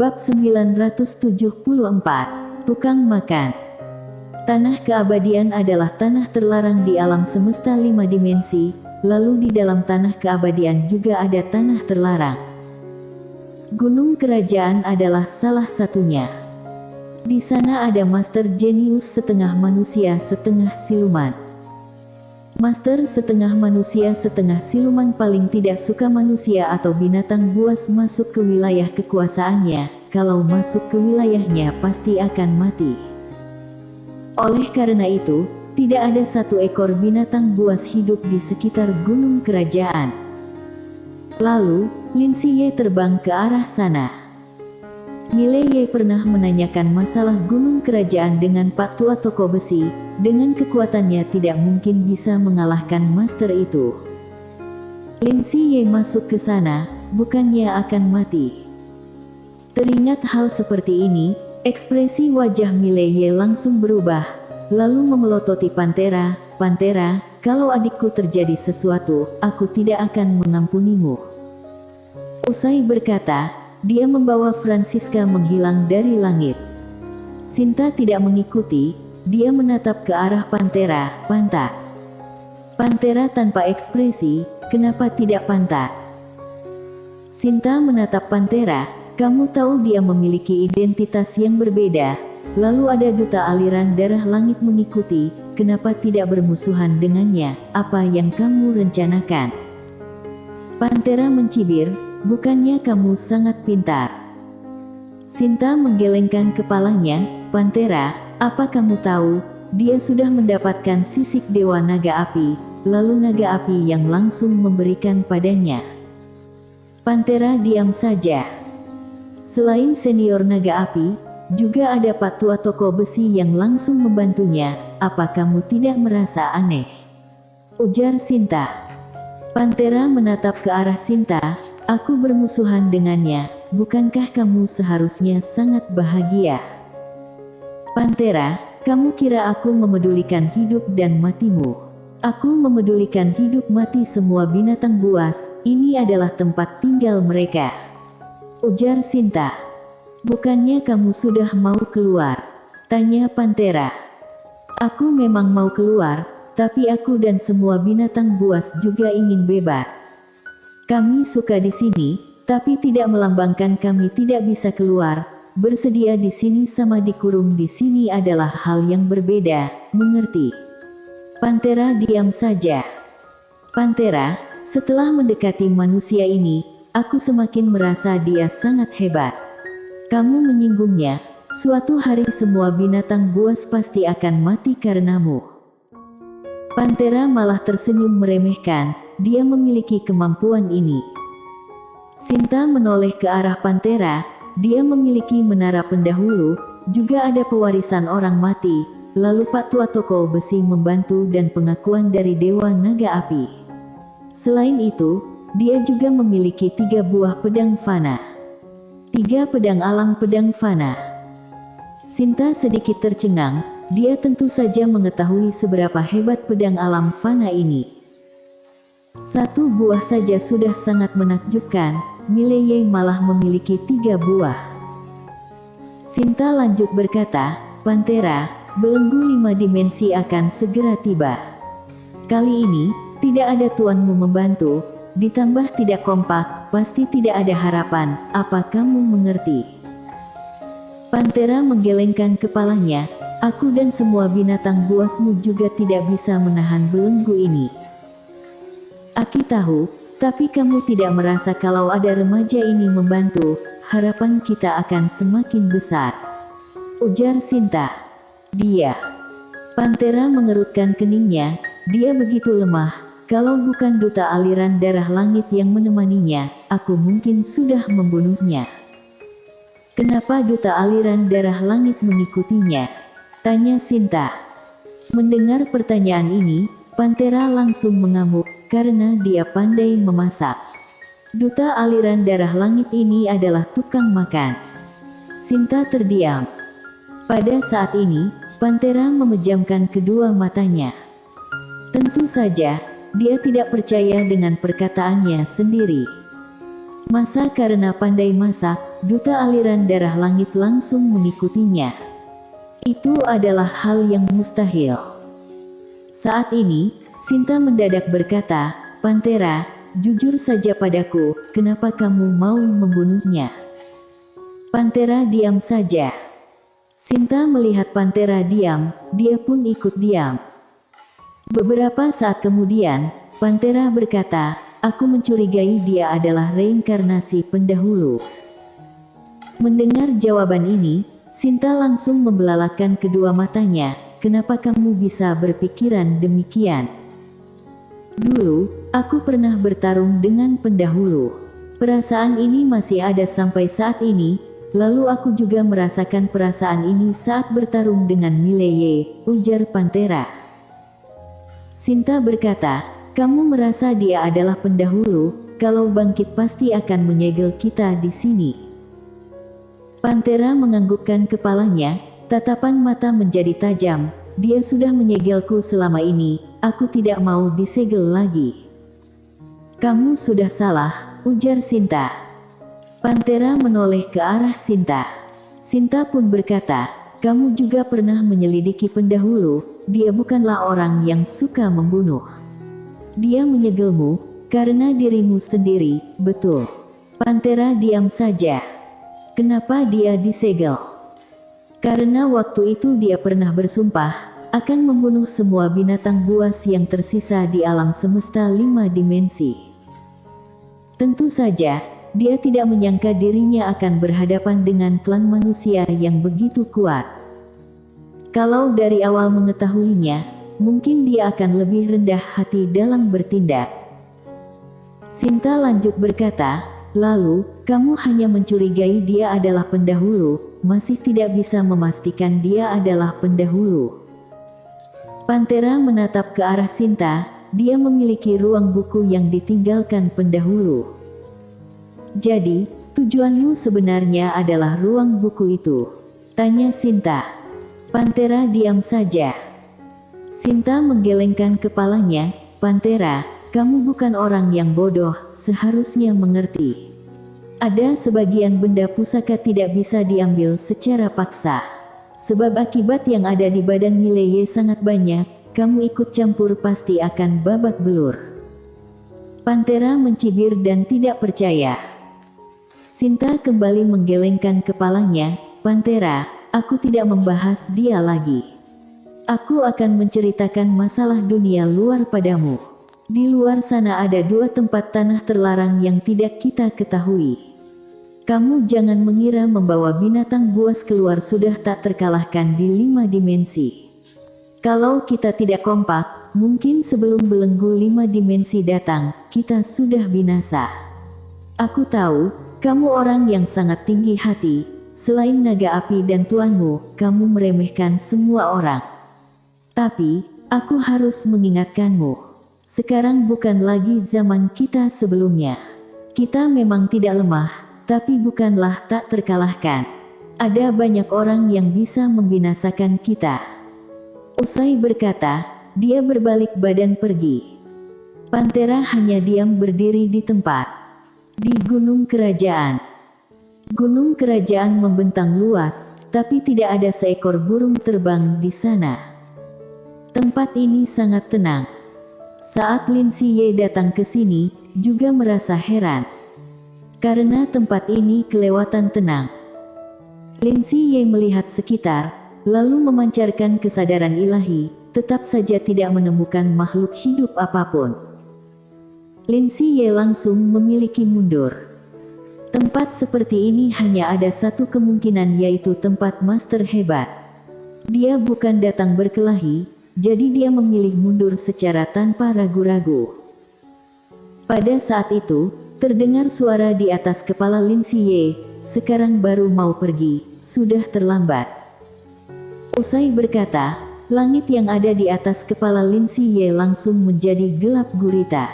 Bab 974, Tukang Makan. Tanah keabadian adalah tanah terlarang di alam semesta 5 dimensi, lalu di dalam tanah keabadian juga ada tanah terlarang. Gunung Kerajaan adalah salah satunya. Di sana ada Master Jenius setengah manusia setengah siluman. Master setengah manusia setengah siluman paling tidak suka manusia atau binatang buas masuk ke wilayah kekuasaannya. Kalau masuk ke wilayahnya pasti akan mati. Oleh karena itu, tidak ada satu ekor binatang buas hidup di sekitar Gunung Kerajaan. Lalu, Lin Siye terbang ke arah sana. Mileye pernah menanyakan masalah Gunung Kerajaan dengan Pak Tua Toko Besi. Dengan kekuatannya tidak mungkin bisa mengalahkan master itu. Lin Siye masuk ke sana, bukannya akan mati. Teringat hal seperti ini, ekspresi wajah Mileye langsung berubah, lalu memelototi Pantera. Pantera, kalau adikku terjadi sesuatu, aku tidak akan mengampunimu. Usai berkata, dia membawa Francisca menghilang dari langit. Sinta tidak mengikuti. Dia menatap ke arah Pantera, pantas. Pantera tanpa ekspresi, kenapa tidak pantas? Sinta menatap Pantera, kamu tahu dia memiliki identitas yang berbeda. Lalu ada duta aliran darah langit mengikuti, kenapa tidak bermusuhan dengannya? Apa yang kamu rencanakan? Pantera mencibir, bukannya kamu sangat pintar? Sinta menggelengkan kepalanya, Pantera, apa kamu tahu, dia sudah mendapatkan sisik Dewa Naga Api, lalu Naga Api yang langsung memberikan padanya. Pantera diam saja. Selain senior Naga Api, juga ada Pak Tua Toko Besi yang langsung membantunya, apa kamu tidak merasa aneh? Ujar Sinta. Pantera menatap ke arah Sinta, aku bermusuhan dengannya, bukankah kamu seharusnya sangat bahagia? Pantera, kamu kira aku memedulikan hidup dan matimu? Aku memedulikan hidup mati semua binatang buas, ini adalah tempat tinggal mereka. Ujar Sinta. Bukannya kamu sudah mau keluar? Tanya Pantera. Aku memang mau keluar, tapi aku dan semua binatang buas juga ingin bebas. Kami suka di sini, tapi tidak melambangkan kami tidak bisa keluar. Bersedia di sini sama dikurung di sini adalah hal yang berbeda, mengerti? Pantera diam saja. Pantera, setelah mendekati manusia ini, aku semakin merasa dia sangat hebat. Kamu menyinggungnya, suatu hari semua binatang buas pasti akan mati karenamu. Pantera malah tersenyum meremehkan, dia memiliki kemampuan ini. Sinta menoleh ke arah Pantera. Dia memiliki menara pendahulu, juga ada pewarisan orang mati, lalu Pak Tua Toko Besi membantu dan pengakuan dari Dewa Naga Api. Selain itu, dia juga memiliki 3 buah pedang fana. 3 pedang alam pedang fana. Sinta sedikit tercengang, dia tentu saja mengetahui seberapa hebat pedang alam fana ini. 1 buah saja sudah sangat menakjubkan. Mileye malah memiliki 3 buah. Sinta lanjut berkata, Pantera, belenggu 5 dimensi akan segera tiba. Kali ini, tidak ada tuanmu membantu, ditambah tidak kompak, pasti tidak ada harapan, apa kamu mengerti? Pantera menggelengkan kepalanya, aku dan semua binatang buasmu juga tidak bisa menahan belenggu ini. Aki tahu, tapi kamu tidak merasa kalau ada remaja ini membantu, harapan kita akan semakin besar. Ujar Sinta. Dia. Pantera mengerutkan keningnya, dia begitu lemah, kalau bukan duta aliran darah langit yang menemaninya, aku mungkin sudah membunuhnya. Kenapa duta aliran darah langit mengikutinya? Tanya Sinta. Mendengar pertanyaan ini, Pantera langsung mengamuk. Karena dia pandai memasak. Duta aliran darah langit ini adalah tukang makan. Sinta terdiam. Pada saat ini, Pantera memejamkan kedua matanya. Tentu saja, dia tidak percaya dengan perkataannya sendiri. Masa karena pandai masak, duta aliran darah langit langsung mengikutinya. Itu adalah hal yang mustahil. Saat ini, Sinta mendadak berkata, "Pantera, jujur saja padaku, kenapa kamu mau membunuhnya?" Pantera diam saja. Sinta melihat Pantera diam, dia pun ikut diam. Beberapa saat kemudian, Pantera berkata, "Aku mencurigai dia adalah reinkarnasi pendahulu." Mendengar jawaban ini, Sinta langsung membelalakan kedua matanya. "Kenapa kamu bisa berpikiran demikian?" "Dulu, aku pernah bertarung dengan pendahulu. Perasaan ini masih ada sampai saat ini. Lalu aku juga merasakan perasaan ini saat bertarung dengan Mileye," ujar Pantera. Sinta berkata, "Kamu merasa dia adalah pendahulu, kalau bangkit pasti akan menyegel kita di sini." Pantera menganggukkan kepalanya, tatapan mata menjadi tajam. "Dia sudah menyegelku selama ini, aku tidak mau disegel lagi." "Kamu sudah salah," ujar Sinta. Pantera menoleh ke arah Sinta. Sinta pun berkata, "Kamu juga pernah menyelidiki pendahulu, dia bukanlah orang yang suka membunuh. Dia menyegelmu, karena dirimu sendiri, betul?" Pantera diam saja. "Kenapa dia disegel?" "Karena waktu itu dia pernah bersumpah, akan membunuh semua binatang buas yang tersisa di alam semesta 5 dimensi. Tentu saja, dia tidak menyangka dirinya akan berhadapan dengan klan manusia yang begitu kuat. Kalau dari awal mengetahuinya, mungkin dia akan lebih rendah hati dalam bertindak." Sinta lanjut berkata, "Lalu, kamu hanya mencurigai dia adalah pendahulu, masih tidak bisa memastikan dia adalah pendahulu." Pantera menatap ke arah Sinta, dia memiliki ruang buku yang ditinggalkan pendahulu. "Jadi, tujuanmu sebenarnya adalah ruang buku itu?" tanya Sinta. Pantera diam saja. Sinta menggelengkan kepalanya. "Pantera, kamu bukan orang yang bodoh, seharusnya mengerti. Ada sebagian benda pusaka tidak bisa diambil secara paksa. Sebab akibat yang ada di badan Mileye sangat banyak, kamu ikut campur pasti akan babak belur." Pantera mencibir dan tidak percaya. Sinta kembali menggelengkan kepalanya. "Pantera, aku tidak membahas dia lagi. Aku akan menceritakan masalah dunia luar padamu. Di luar sana ada 2 tempat tanah terlarang yang tidak kita ketahui. Kamu jangan mengira membawa binatang buas keluar sudah tak terkalahkan di 5 dimensi. Kalau kita tidak kompak, mungkin sebelum belenggu 5 dimensi datang, kita sudah binasa. Aku tahu, kamu orang yang sangat tinggi hati, selain naga api dan tuanmu, kamu meremehkan semua orang. Tapi, aku harus mengingatkanmu. Sekarang bukan lagi zaman kita sebelumnya. Kita memang tidak lemah, tapi bukanlah tak terkalahkan. Ada banyak orang yang bisa membinasakan kita." Usai berkata, dia berbalik badan pergi. Pantera hanya diam berdiri di tempat. Di Gunung Kerajaan. Gunung Kerajaan membentang luas, tapi tidak ada seekor burung terbang di sana. Tempat ini sangat tenang. Saat Lin Siye datang ke sini, juga merasa heran. Karena tempat ini kelewatan tenang. Lin Siye melihat sekitar, lalu memancarkan kesadaran ilahi, tetap saja tidak menemukan makhluk hidup apapun. Lin Siye langsung memiliki mundur. Tempat seperti ini hanya ada satu kemungkinan, yaitu tempat master hebat. Dia bukan datang berkelahi, jadi dia memilih mundur secara tanpa ragu-ragu. Pada saat itu, terdengar suara di atas kepala Lin Siye, "Sekarang baru mau pergi, sudah terlambat." Usai berkata, langit yang ada di atas kepala Lin Siye langsung menjadi gelap gurita.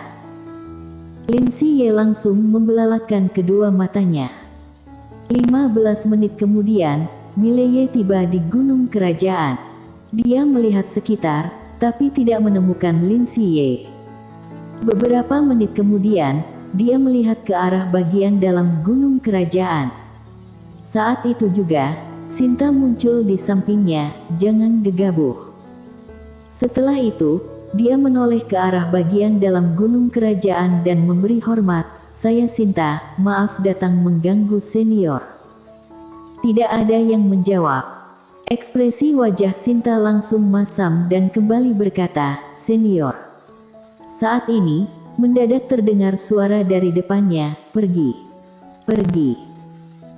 Lin Siye langsung membelalakan kedua matanya. 15 menit kemudian, Mileye tiba di Gunung Kerajaan. Dia melihat sekitar, tapi tidak menemukan Lin Siye. Beberapa menit kemudian, dia melihat ke arah bagian dalam Gunung Kerajaan. Saat itu juga, Sinta muncul di sampingnya, "Jangan gegabah." Setelah itu, dia menoleh ke arah bagian dalam gunung kerajaan dan memberi hormat, "Saya Sinta, maaf datang mengganggu senior." Tidak ada yang menjawab. Ekspresi wajah Sinta langsung masam dan kembali berkata, "Senior." Saat ini, mendadak terdengar suara dari depannya, "Pergi. Pergi."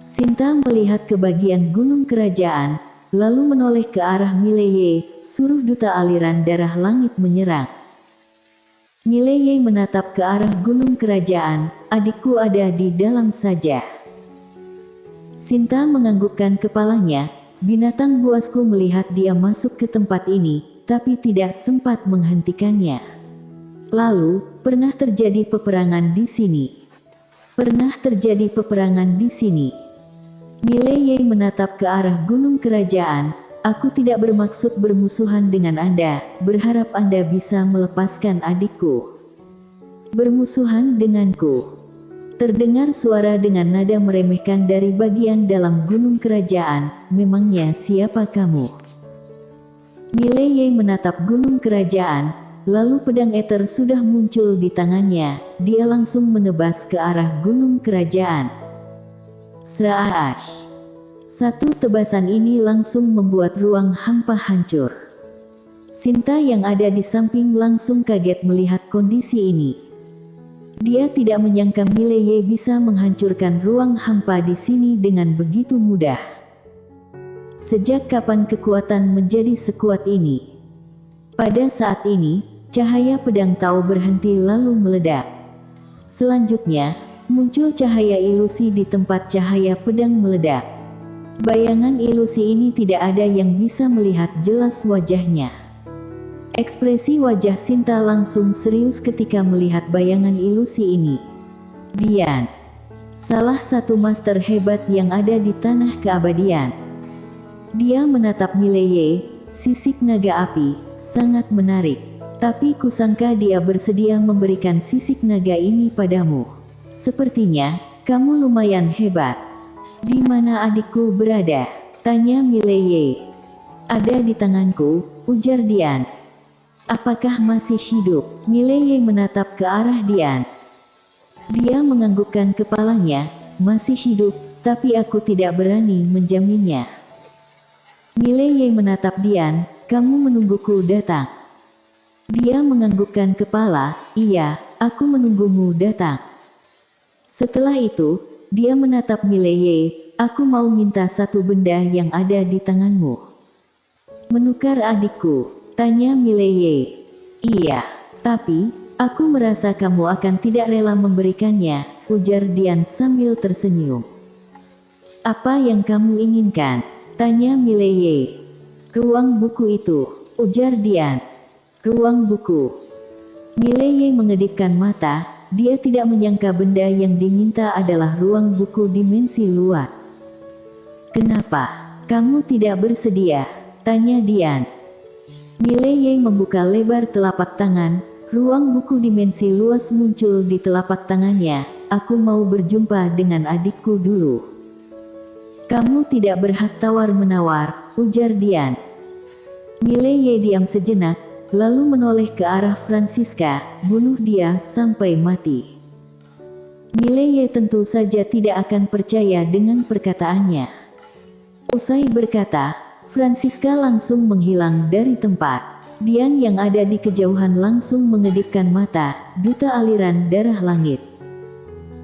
Sinta melihat ke bagian gunung kerajaan, lalu menoleh ke arah Mileye, "Suruh duta aliran darah langit menyerang." Mileye menatap ke arah gunung kerajaan, "Adikku ada di dalam saja." Sinta menganggukkan kepalanya. Binatang buasku melihat dia masuk ke tempat ini, tapi tidak sempat menghentikannya. Lalu, pernah terjadi peperangan di sini. Pernah terjadi peperangan di sini. Mileye menatap ke arah gunung kerajaan. "Aku tidak bermaksud bermusuhan dengan Anda, berharap Anda bisa melepaskan adikku." "Bermusuhan denganku?" Terdengar suara dengan nada meremehkan dari bagian dalam gunung kerajaan, "Memangnya siapa kamu?" Mileye menatap gunung kerajaan, lalu pedang Ether sudah muncul di tangannya, dia langsung menebas ke arah gunung kerajaan. Sraash! Satu tebasan ini langsung membuat ruang hampa hancur. Sinta yang ada di samping langsung kaget melihat kondisi ini. Dia tidak menyangka Mileye bisa menghancurkan ruang hampa di sini dengan begitu mudah. Sejak kapan kekuatan menjadi sekuat ini? Pada saat ini, cahaya pedang Tao berhenti lalu meledak. Selanjutnya, muncul cahaya ilusi di tempat cahaya pedang meledak. Bayangan ilusi ini tidak ada yang bisa melihat jelas wajahnya. Ekspresi wajah Sinta langsung serius ketika melihat bayangan ilusi ini. Dian, salah satu master hebat yang ada di tanah keabadian. Dia menatap Mileye, "Sisik naga api, sangat menarik. Tapi kusangka dia bersedia memberikan sisik naga ini padamu. Sepertinya, kamu lumayan hebat." "Di mana adikku berada?" tanya Mileye. "Ada di tanganku," ujar Dian. "Apakah masih hidup?" Mileye menatap ke arah Dian. Dia menganggukkan kepalanya, "Masih hidup, tapi aku tidak berani menjaminnya." Mileye menatap Dian, "Kamu menungguku datang?" Dia menganggukkan kepala, "Iya, aku menunggumu datang." Setelah itu, dia menatap Mileye, "Aku mau minta satu benda yang ada di tanganmu." "Menukar adikku?" tanya Mileye. "Iya, tapi aku merasa kamu akan tidak rela memberikannya," ujar Dian sambil tersenyum. "Apa yang kamu inginkan?" tanya Mileye. "Ruang buku itu," ujar Dian. "Ruang buku." Mileye mengedipkan mata, dia tidak menyangka benda yang diminta adalah ruang buku dimensi luas. "Kenapa kamu tidak bersedia?" tanya Dian. Mileye membuka lebar telapak tangan, ruang buku dimensi luas muncul di telapak tangannya. "Aku mau berjumpa dengan adikku dulu." "Kamu tidak berhak tawar-menawar," ujar Dian. Mileye diam sejenak, lalu menoleh ke arah Francisca, "Bunuh dia sampai mati." Mileye tentu saja tidak akan percaya dengan perkataannya. Usai berkata, Francisca langsung menghilang dari tempat. Dian yang ada di kejauhan langsung mengedipkan mata, "Duta aliran darah langit."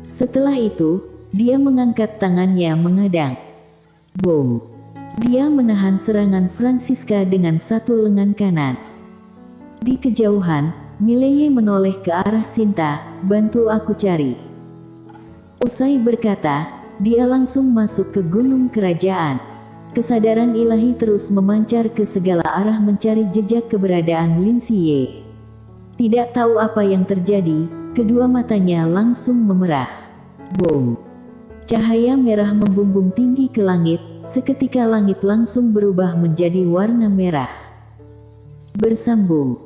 Setelah itu, dia mengangkat tangannya mengadang. Boom! Dia menahan serangan Francisca dengan satu lengan kanan. Di kejauhan, Mileye menoleh ke arah Sinta, "Bantu aku cari." Usai berkata, dia langsung masuk ke gunung kerajaan. Kesadaran ilahi terus memancar ke segala arah mencari jejak keberadaan Lin Xie. Tidak tahu apa yang terjadi, kedua matanya langsung memerah. Boom! Cahaya merah membumbung tinggi ke langit, seketika langit langsung berubah menjadi warna merah. Bersambung.